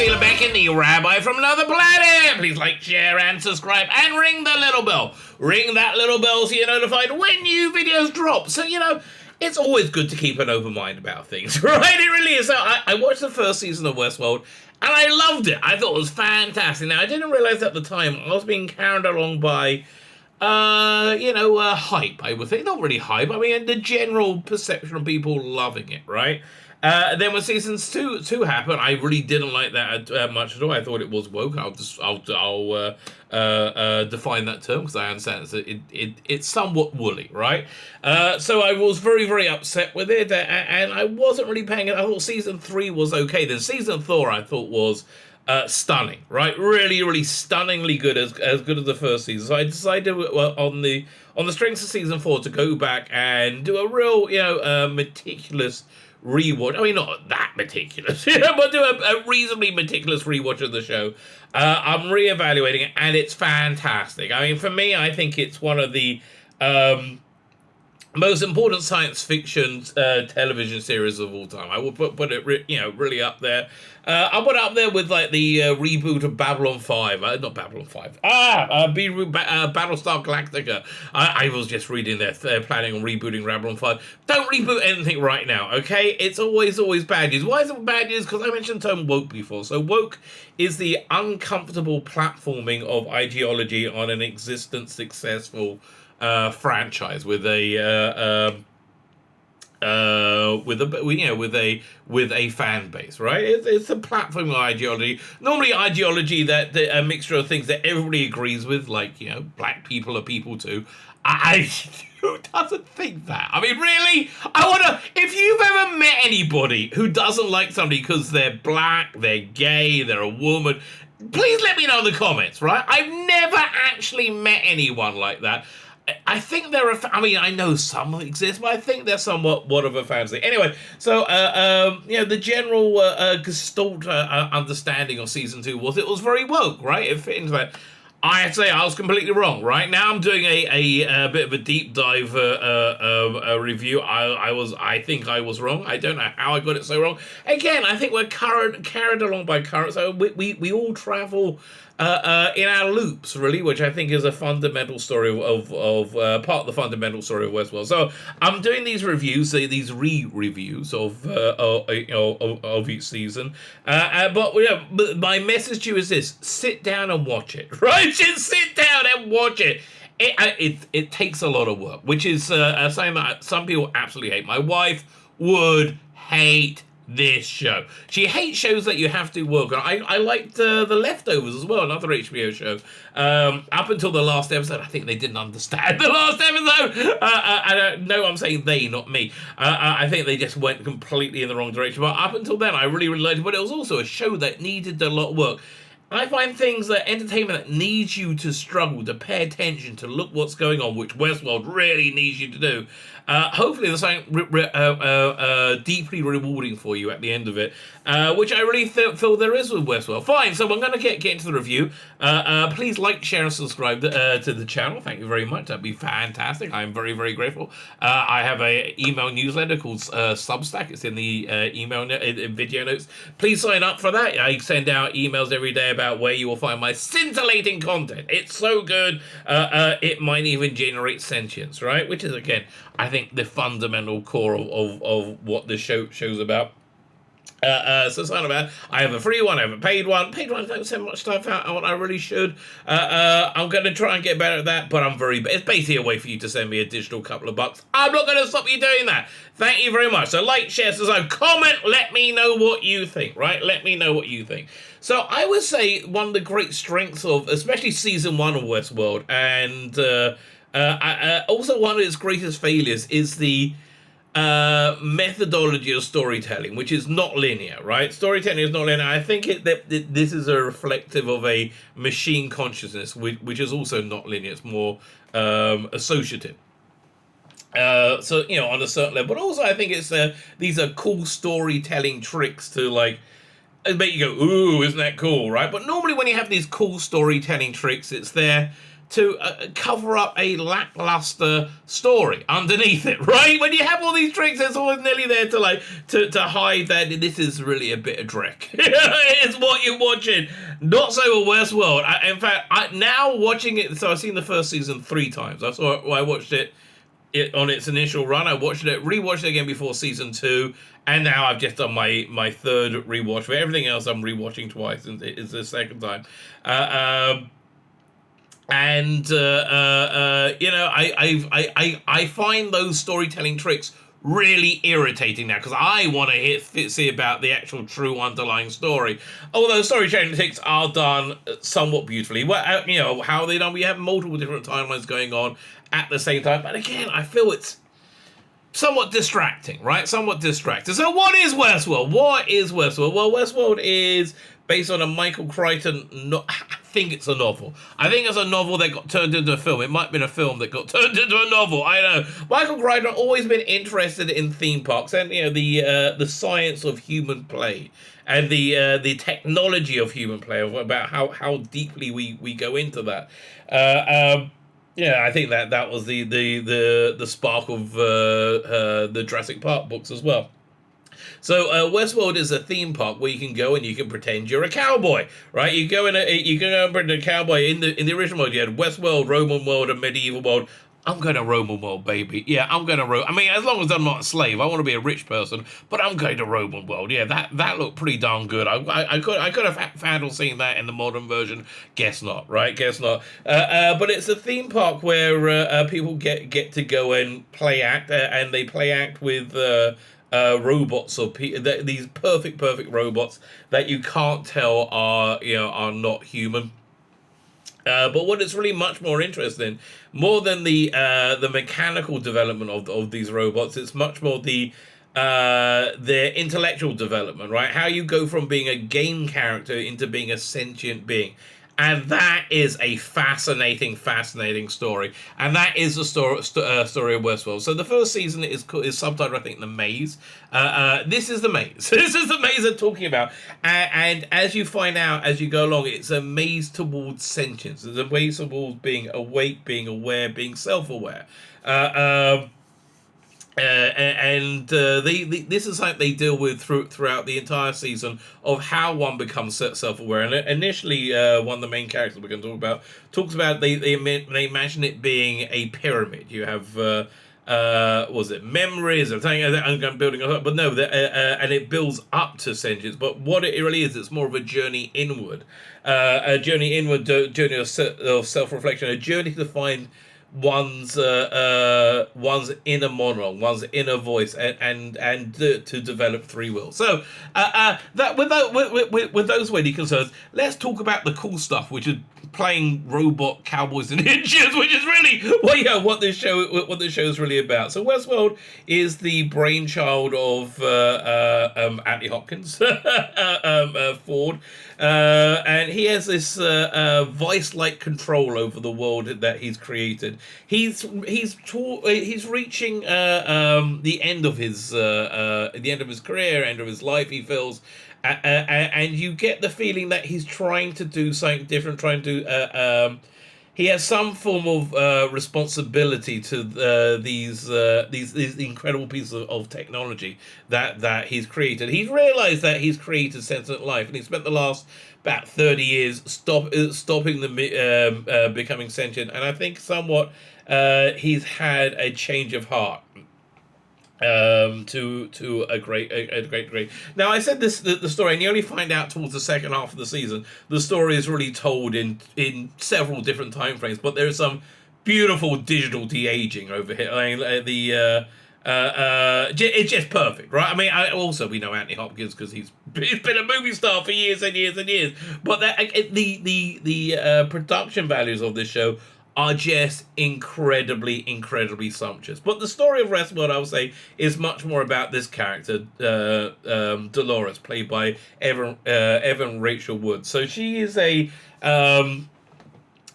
Tzvi Lebetkin, the Rabbi from another planet. Please like, share, and subscribe, and ring the little bell. Ring that little bell so you're notified when new videos drop. So, it's always good to keep an open mind about things, right? It really is. So I watched the first season of Westworld, and I loved it. I thought it was fantastic. Now, I didn't realize at the time I was being carried along by hype, I would think. Not really hype, I mean, the general perception of people loving it, right? Then when seasons two happened, I really didn't like that much at all. I thought it was woke. I'll define that term because I understand it's somewhat woolly, right? So I was very, very upset with it, and I wasn't really paying it. I thought season 3 was okay. Then season 4 I thought was stunning, right? Really, really stunningly good, as good as the first season. So I decided on the strengths of season 4 to go back and do a real, meticulous rewatch. I mean, not that meticulous, but do a reasonably meticulous rewatch of the show. I'm reevaluating it, and it's fantastic. I mean, for me, I think it's one of the most important science fiction television series of all time. I will put it, really up there. I'll put it up there with like the reboot of Babylon 5. Not Babylon 5. Battlestar Galactica. I was just reading they're planning on rebooting Babylon 5. Don't reboot anything right now, okay? It's always bad news. Why is it bad news? Because I mentioned the term woke before. So woke is the uncomfortable platforming of ideology on an existent successful franchise with a fan base, right? It's a platform of ideology. Normally ideology that a mixture of things that everybody agrees with, like, black people are people too. Who doesn't think that? I mean, really? I wonder if you've ever met anybody who doesn't like somebody because they're black, they're gay, they're a woman. Please let me know in the comments, right? I've never actually met anyone like that. I think I know some exist, but I think they're somewhat of a fantasy. Anyway, so, the general gestalt understanding of season 2 was it was very woke, right? It fit into that. I have to say I was completely wrong, right? Now I'm doing a bit of a deep dive review. I think I was wrong. I don't know how I got it so wrong. Again, I think we're carried along by current. So we all travel in our loops, really, which I think is a fundamental story of part of the fundamental story of Westworld. So I'm doing these reviews, these re-reviews of each season. But my message to you is this: sit down and watch it, right? Just sit down and watch it. It takes a lot of work, which is something that some people absolutely hate. My wife would hate this show. She hates shows that you have to work on. I liked The Leftovers as well, another HBO show. Up until the last episode, I think they didn't understand the last episode. I'm saying they, not me. I think they just went completely in the wrong direction. But up until then, I really, really liked it. But it was also a show that needed a lot of work. I find things that entertainment that needs you to struggle, to pay attention, to look what's going on, which Westworld really needs you to do. Hopefully there's something deeply rewarding for you at the end of it, which I really feel there is with Westworld. Fine, so I'm going to get into the review. Please like, share, and subscribe to the channel. Thank you very much. That'd be fantastic. I'm very, very grateful. I have a email newsletter called Substack. It's in the video notes. Please sign up for that. I send out emails every day about where you will find my scintillating content. It's so good. It might even generate sentience, right? Which is, again, I think the fundamental core of what this show's about. So sign up. I have a free one, I have a paid one. Paid one, I don't send much stuff out on. I really should. I'm going to try and get better at that, but it's basically a way for you to send me a digital couple of bucks. I'm not going to stop you doing that. Thank you very much. So like, share, subscribe, comment, let me know what you think, right? Let me know what you think. So I would say one of the great strengths of, especially season 1 of Westworld, and also one of its greatest failures is the methodology of storytelling, which is not linear, right? Storytelling is not linear. I think that this is a reflective of a machine consciousness, which is also not linear. It's more associative. So, on a certain level. But also I think it's these are cool storytelling tricks to, like, make you go, ooh, isn't that cool, right? But normally when you have these cool storytelling tricks, it's there cover up a lackluster story underneath it, right? When you have all these tricks, it's always nearly there to hide that this is really a bit of dreck. It's what you're watching. Not so with Westworld. In fact, now watching it, so I've seen the first season 3 times. I watched it on its initial run. I watched it, rewatched it again before season 2, and now I've just done my third rewatch. For everything else, I'm rewatching twice, and it's the second time. I find those storytelling tricks really irritating now, because I want to see about the actual true underlying story. Although storytelling tricks are done somewhat beautifully. Well, how are they done? We have multiple different timelines going on at the same time, but again, I feel it's somewhat distracting, right? Somewhat distracting. So what is Westworld? What is Westworld? Well, Westworld is based on a Michael Crichton, I think it's a novel. I think it's a novel that got turned into a film. It might have been a film that got turned into a novel. I know. Michael Crichton always been interested in theme parks and the science of human play and the technology of human play, about how deeply we go into that. I think that was the spark of the Jurassic Park books as well. So Westworld is a theme park where you can go and you can pretend you're a cowboy, right? You can go and pretend a cowboy. In the original world, you had Westworld, Roman world, and medieval world. I'm going to Roman world, baby. Yeah, I'm going to I mean, as long as I'm not a slave, I want to be a rich person, but I'm going to Roman world. Yeah, that looked pretty darn good. I could have handled seeing that in the modern version. Guess not, right? Guess not. But it's a theme park where people get to go and play act, and they play act with robots or these perfect robots that you can't tell are not human. But what is really much more interesting, more than the mechanical development of these robots, it's much more their intellectual development, right? How you go from being a game character into being a sentient being. And that is a fascinating story. And that is the story of Westworld. So the first season is subtitled, I think, The Maze. This is the maze. This is the maze I'm talking about. And as you find out as you go along, it's a maze towards sentience. It's a maze towards being awake, being aware, being self-aware. This is something they deal with throughout the entire season of how one becomes self-aware. And initially, one of the main characters we're going to talk about talks about they imagine it being a pyramid. You have was it memories or something? I'm building up, but no, and it builds up to sentience. But what it really is, it's more of a journey inward, journey of self-reflection, a journey to find one's inner monologue, one's inner voice, and to develop free will. So that with those weighty concerns, let's talk about the cool stuff, which is playing robot cowboys and ninjas, which is really what this show is really about. So Westworld is the brainchild of Anthony Hopkins, Ford, and he has this vice-like control over the world that he's created. He's reaching the end of his career, end of his life. He feels. And you get the feeling that he's trying to do something different, he has some form of responsibility to these incredible pieces of technology that he's created. He's realized that he's created sentient life, and he spent the last about 30 years stopping them becoming sentient. And I think somewhat he's had a change of heart. To a great degree. Now, I said the story, and you only find out towards the second half of the season. The story is really told in several different time frames, but there is some beautiful digital de-aging over here. I mean, it's just perfect, right? I mean, we know Anthony Hopkins because he's been a movie star for years and years and years. But the production values of this show are just incredibly sumptuous. But the story of Westworld, I would say, is much more about this character, Dolores, played by Evan Rachel Wood. So she is a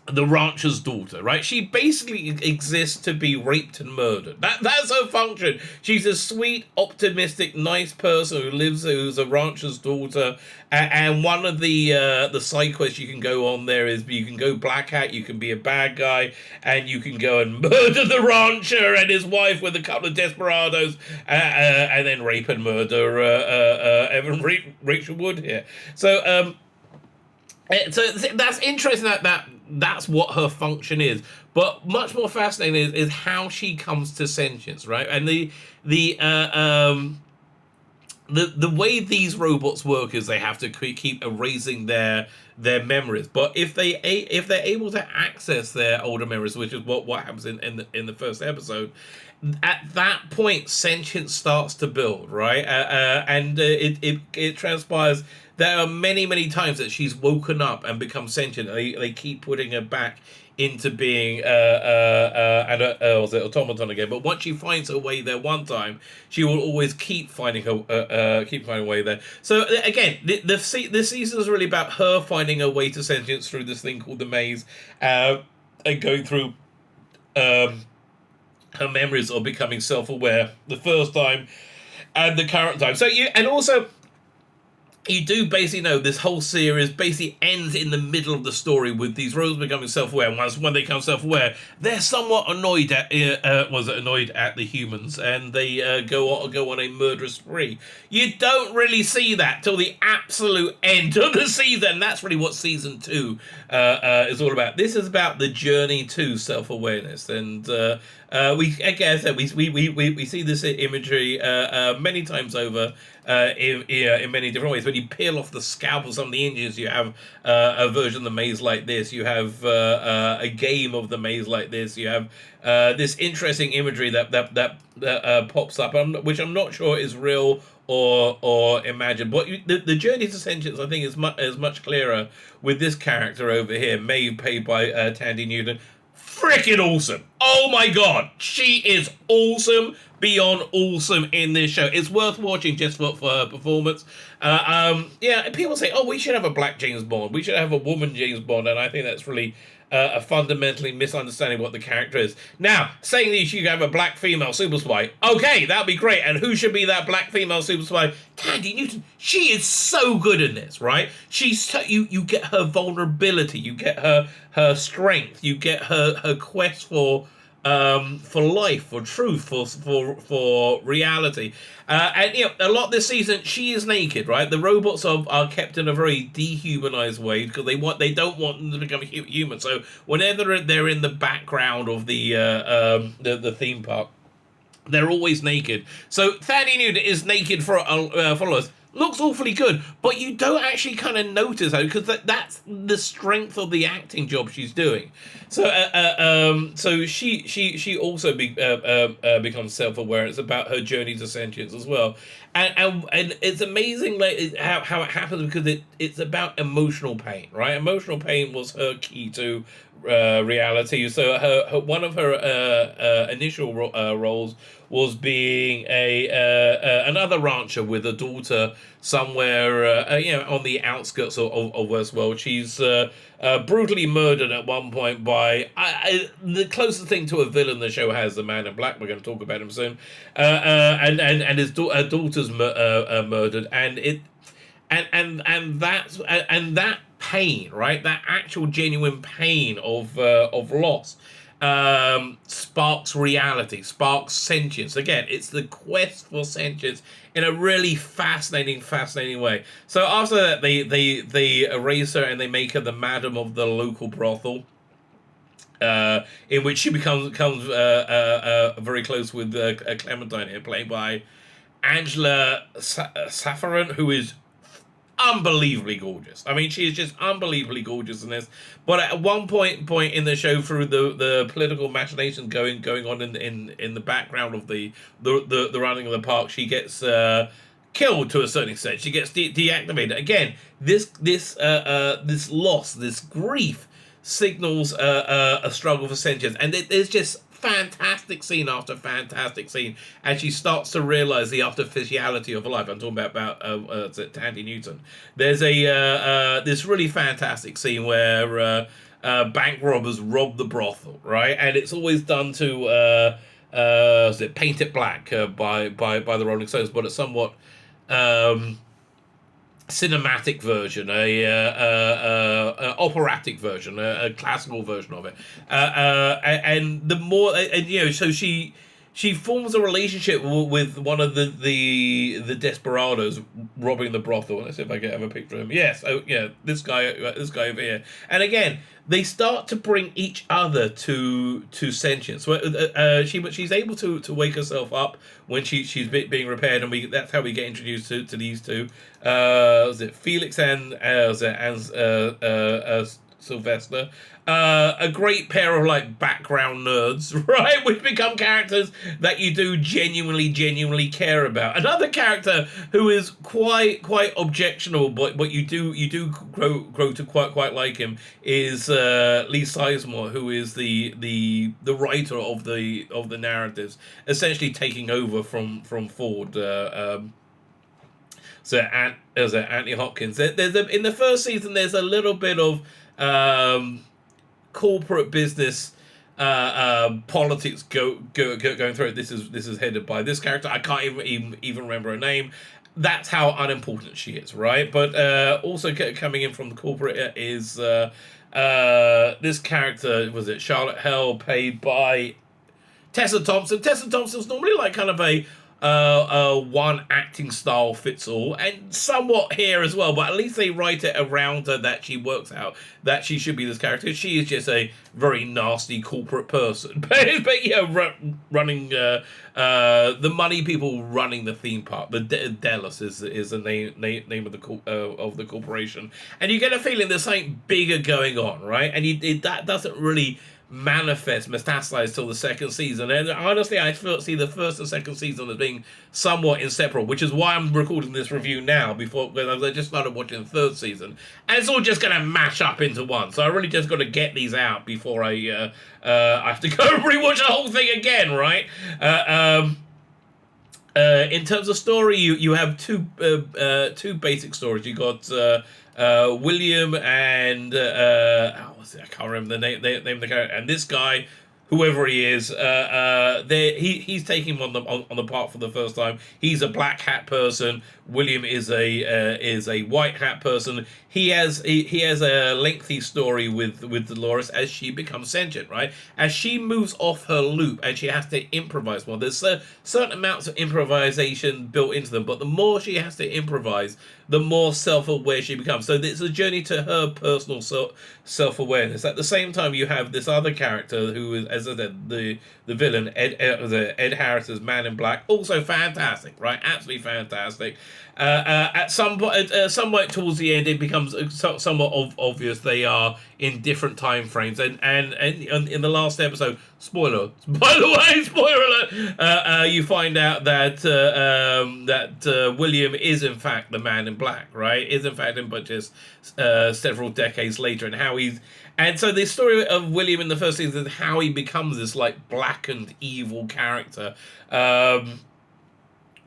the rancher's daughter, right? She basically exists to be raped and murdered. That's her function. She's a sweet, optimistic, nice person who's a rancher's daughter. And one of the side quests you can go on there is you can go black hat, you can be a bad guy, and you can go and murder the rancher and his wife with a couple of desperados, and then rape and murder Rachel Wood here. So that's interesting that's what her function is. But much more fascinating is how she comes to sentience, right? And the way these robots work is they have to keep erasing their memories. But if they're able to access their older memories, which is what happens in the first episode, at that point sentience starts to build, right? And it transpires. There are many times that she's woken up and become sentient. They keep putting her back into being was it automaton again? But once she finds her way there one time, she will always keep finding her way there. So again, this season is really about her finding her way to sentience through this thing called the maze, and going through her memories of becoming self-aware the first time and the current time. So you do basically know this whole series basically ends in the middle of the story with these robots becoming self-aware. When they become self-aware, they're somewhat annoyed at the humans, and they go on a murderous spree. You don't really see that till the absolute end of the season. That's really what season 2 is all about. This is about the journey to self-awareness, and we see this imagery many times over in many different ways. When you peel off the scalp of some of the injuries, you have a version of the maze like this. You have a game of the maze like this. You have this interesting imagery that pops up, which I'm not sure is real or imagined. But the journey to sentience, I think, is much clearer with this character over here, Maeve, played by Tandy Newton. Freaking awesome! Oh my god, she is awesome, beyond awesome in this show. It's worth watching just for her performance. People say, "Oh, we should have a black James Bond. We should have a woman James Bond," and I think that's really a fundamentally misunderstanding what the character is. Now, saying that you should have a black female super spy, okay, that'd be great. And who should be that black female super spy? Tandy Newton. She is so good in this, right? You get her vulnerability, you get her strength, you get her quest for life, for truth, for reality. And a lot this season she is naked, right? The robots are kept in a very dehumanized way because they don't want them to become human. So whenever they're in the background of the theme park, they're always naked. So Tandy Newton is naked for followers. Looks awfully good, but you don't actually kind of notice how, because that's the strength of the acting job she's doing. So she also becomes self-aware. It's about her journey to sentience as well, and it's amazing like how it happens, because it's about emotional pain, right? Emotional pain was her key to reality. So her one of her initial roles was being another rancher with a daughter somewhere on the outskirts of Westworld. She's brutally murdered at one point by the closest thing to a villain the show has, the Man in Black. We're going to talk about him soon, and his her daughter's murdered, and that pain, right? That actual genuine pain of loss sparks reality, sparks sentience. Again, it's the quest for sentience in a really fascinating way. So after that, they erase her and they make her the madam of the local brothel, in which she becomes very close with Clementine here, played by Angela Safaran, who is unbelievably gorgeous. I mean, she is just unbelievably gorgeous in this. But at one point in the show, through the political machinations going on in the background of the running of the park, she gets killed to a certain extent. She gets deactivated. Again, this loss, this grief, signals a struggle for sentience, and there's just fantastic scene after fantastic scene, and she starts to realize the artificiality of life. I'm talking about Tandy Newton. There's this really fantastic scene where bank robbers rob the brothel, right? And it's always done to is it Paint It Black by the Rolling Stones, but a somewhat cinematic version, a operatic version, a classical version of it, and the more, and so she forms a relationship with one of the desperados robbing the brothel. Let's see if I can have a picture of him. Yes, oh yeah, this guy over here. And again, they start to bring each other to sentience. She's able to wake herself up when she's being repaired, and that's how we get introduced to these two. Was it Felix and Sylvester? A great pair of like background nerds, right? Which become characters that you do genuinely care about. Another character who is quite objectionable, but you do grow to quite like him is Lee Sizemore, who is the writer of the narratives, essentially taking over from Ford. So Anthony Hopkins. There's in the first season there's a little bit of corporate business politics going through it. This is headed by this character. I can't even remember her name. That's how unimportant she is, right? But also coming in from the corporate is this character, was it Charlotte Hell, played by Tessa Thompson. Tessa Thompson's normally like kind of a one acting style fits all, and somewhat here as well, but at least they write it around her that she works out that she should be this character. She is just a very nasty corporate person, but running the money people running the theme park. The Dallas is the name of the corporation, and you get a feeling there's something bigger going on, right? And that doesn't really metastasize till the second season, and honestly I see the first and second season as being somewhat inseparable, which is why I'm recording this review now because I just started watching the third season, and it's all just going to mash up into one, so I really just got to get these out before I have to go and rewatch the whole thing again, right? In terms of story, you have two basic stories. You got William and I can't remember the name of the character. And this guy, whoever he is, he's taking him on the part for the first time. He's a black hat person. William is a white hat person. He has a lengthy story with Dolores as she becomes sentient, right? As she moves off her loop and she has to improvise more. There's certain amounts of improvisation built into them, but the more she has to improvise, the more self-aware she becomes. So it's a journey to her personal self-awareness. At the same time, you have this other character who is, as I said, the villain, Ed Harris's Man in Black, also fantastic, right? Absolutely fantastic. At some point, somewhat towards the end, it becomes somewhat obvious they are in different time frames, and in the last episode, spoiler, by the way, spoiler alert, you find out that William is in fact the Man in Black, right? Is in fact him, but just several decades later, and how he's. And so the story of William in the first season is how he becomes this like blackened evil character,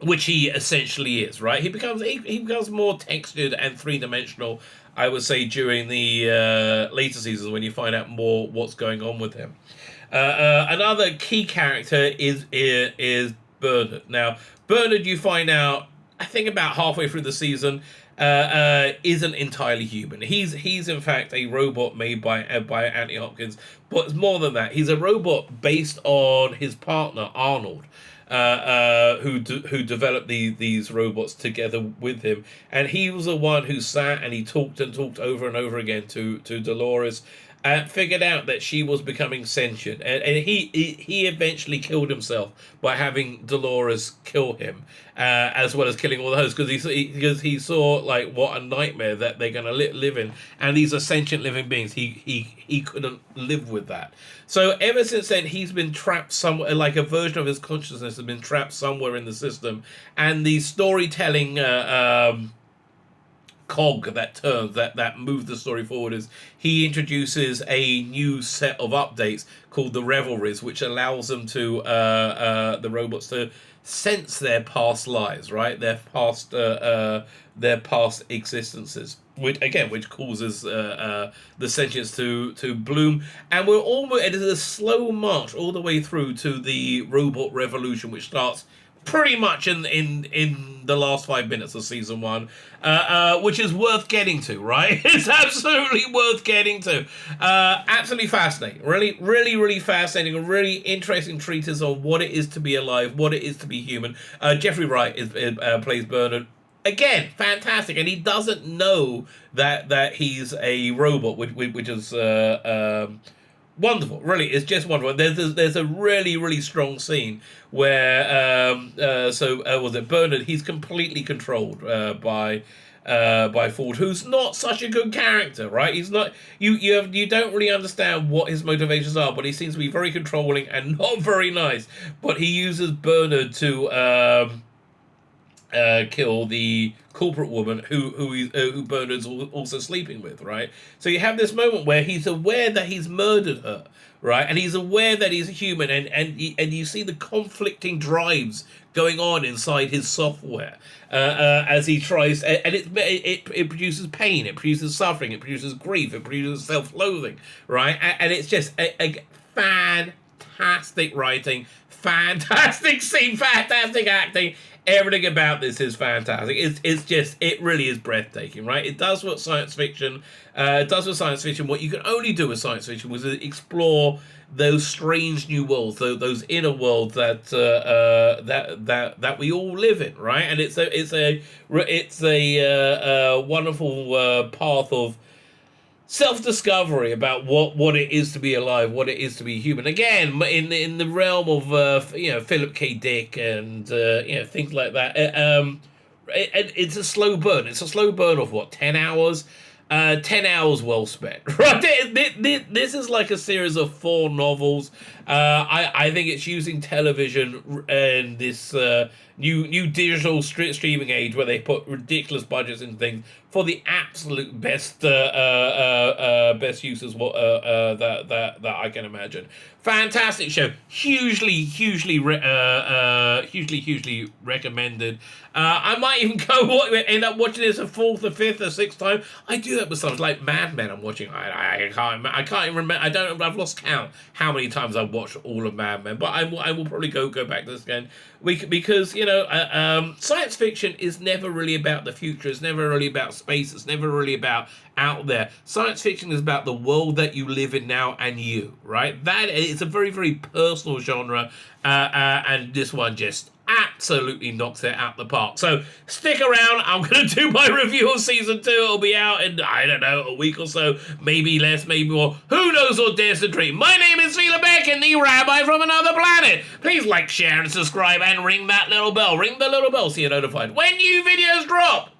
which he essentially is, right? He becomes more textured and three-dimensional, I would say, during the later seasons when you find out more what's going on with him. Another key character is Bernard. Now, Bernard, you find out, I think about halfway through the season, isn't entirely human. He's in fact a robot made by Anthony Hopkins, but it's more than that. He's a robot based on his partner Arnold, who developed these robots together with him, and he was the one who sat and he talked over and over again to Dolores, and figured out that she was becoming sentient, and he eventually killed himself by having Dolores kill him, as well as killing all the hosts, because he saw like what a nightmare that they're gonna live in, and these are sentient living beings. He couldn't live with that. So ever since then, he's been trapped somewhere, like a version of his consciousness has been trapped somewhere in the system, and the storytelling cog that turns, that moves the story forward, is he introduces a new set of updates called the Revelries, which allows them to the robots to sense their past lives, right? Their past existences, which causes the sentience to bloom. And we're almost, it is a slow march all the way through to the robot revolution, which starts pretty much in the last 5 minutes of season 1, which is worth getting to, right? It's absolutely worth getting to. Absolutely fascinating. Really fascinating. A really interesting treatise on what it is to be alive, what it is to be human. Jeffrey Wright plays Bernard. Again, fantastic, and he doesn't know that he's a robot, which is wonderful. Really, it's just wonderful. There's a really strong scene where was it Bernard? He's completely controlled by Ford, who's not such a good character, right? He's not. You don't really understand what his motivations are, but he seems to be very controlling and not very nice. But he uses Bernard to kill the corporate woman who Bernard's also sleeping with, right? So you have this moment where he's aware that he's murdered her, right? And he's aware that he's a human, and you see the conflicting drives going on inside his software as he tries, and it produces pain, it produces suffering, it produces grief, it produces self-loathing, right? And it's just a fantastic writing, fantastic scene, fantastic acting. Everything about this is fantastic. It really is breathtaking, right? It does what science fiction what you can only do with science fiction, was explore those strange new worlds, those inner worlds that we all live in, right? And it's a wonderful path of self-discovery about what it is to be alive, what it is to be human. Again, in the realm of Philip K. Dick and things like that. It's a slow burn. It's a slow burn of 10 hours. 10 hours well spent, right? This is like a series of 4 novels. I think it's using television and this new digital streaming age where they put ridiculous budgets into things for the absolute best best uses that I can imagine. Fantastic show, hugely recommended. I might even end up watching this a 4th, a 5th, a 6th time. I do that with something like Mad Men. I'm watching. I can't even remember. I've lost count how many times I've watched all of Mad Men. But I will probably go back to this again. Because science fiction is never really about the future. It's never really about space. It's never really about out there. Science fiction is about the world that you live in now and you, right? That is a very personal genre, and this one just absolutely knocks it out the park. So stick around. I'm going to do my review of season 2. It'll be out in, I don't know, a week or so, maybe less, maybe more. Who knows what dares to dream? My name is Tzvi Lebetkin, the Rabbi from another planet. Please like, share, and subscribe, and ring that little bell. Ring the little bell so you're notified when new videos drop.